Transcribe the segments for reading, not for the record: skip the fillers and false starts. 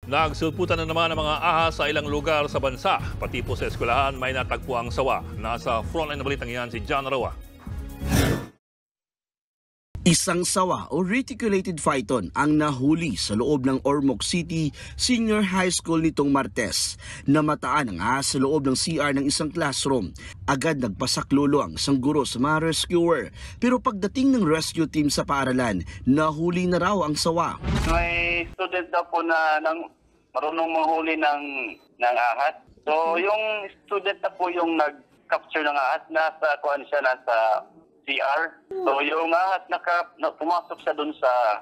Nagsulputan na naman ang mga ahas sa ilang lugar sa bansa. Pati po sa eskwelahan may natagpuang sawa. Nasa frontline na balitang yan si John Roa. Isang sawa o reticulated phyton ang nahuli sa loob ng Ormoc City Senior High School nitong Martes. Namataan ang ahas sa loob ng CR ng isang classroom. Agad nagpasaklolo ang isang guro sa mga rescuer. Pero pagdating ng rescue team sa paaralan, nahuli na raw ang sawa. May student daw po na marunong manghuli ng ahas. So yung student na po yung nag-capture ng ahas, nasa CR. So yung ahas pumasok siya dun sa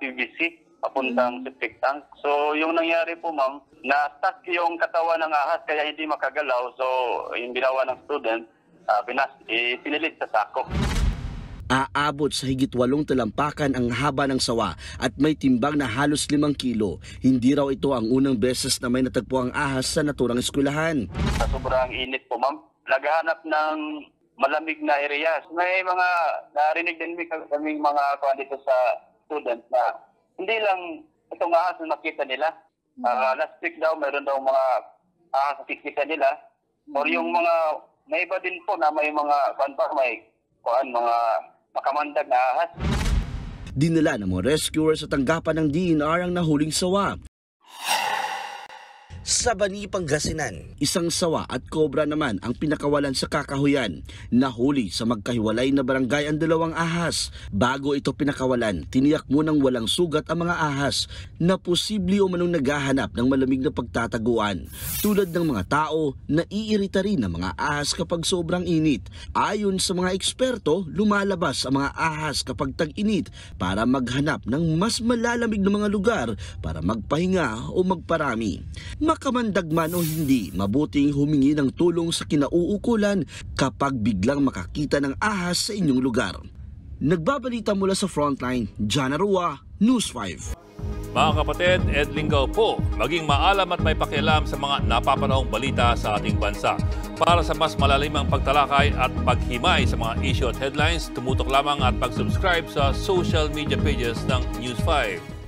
PVC papuntang septic tank. So yung nangyari po ma'am, na-stuck yung katawan ng ahas kaya hindi makagalaw. So yung ginawa ng student, pinilit sa sako. Aabot sa higit 8 talampakan ang haba ng sawa at may timbang na halos 5 kilo. Hindi raw ito ang unang beses na may natagpo ang ahas sa naturang eskwelahan. Sa sobrang init po ma'am, naghahanap ng malamig na areas. May mga narinig din kami mga dito sa student na hindi lang itong ahas na nakita nila. Last week daw, mayroon daw mga ahas na kikita nila. Or yung mga, may iba din po na may mga, mga makamandag na ahas. Dinala ng mga rescuer sa tanggapan ng DNR ang nahuling sawa. Sa Bani, Pangasinan, isang sawa at kobra naman ang pinakawalan sa Kakahuyan. Nahuli sa magkahiwalay na barangay ang 2 ahas. Bago ito pinakawalan, tiniyak munang walang sugat ang mga ahas na posible o manong naghahanap ng malamig na pagtataguan. Tulad ng mga tao, naiirita rin ang mga ahas kapag sobrang init. Ayon sa mga eksperto, lumalabas ang mga ahas kapag tag-init para maghanap ng mas malalamig na mga lugar para magpahinga o magparami. Makamandag man o hindi, mabuting humingi ng tulong sa kinauukulan kapag biglang makakita ng ahas sa inyong lugar. Nagbabalita mula sa Frontline, John Roa, News 5. Mga kapatid, Ed Lingaw po, maging maalam at may pakialam sa mga napapanahong balita sa ating bansa. Para sa mas malalimang pagtalakay at paghimay sa mga issue at headlines, tumutok lamang at pag-subscribe sa social media pages ng News 5.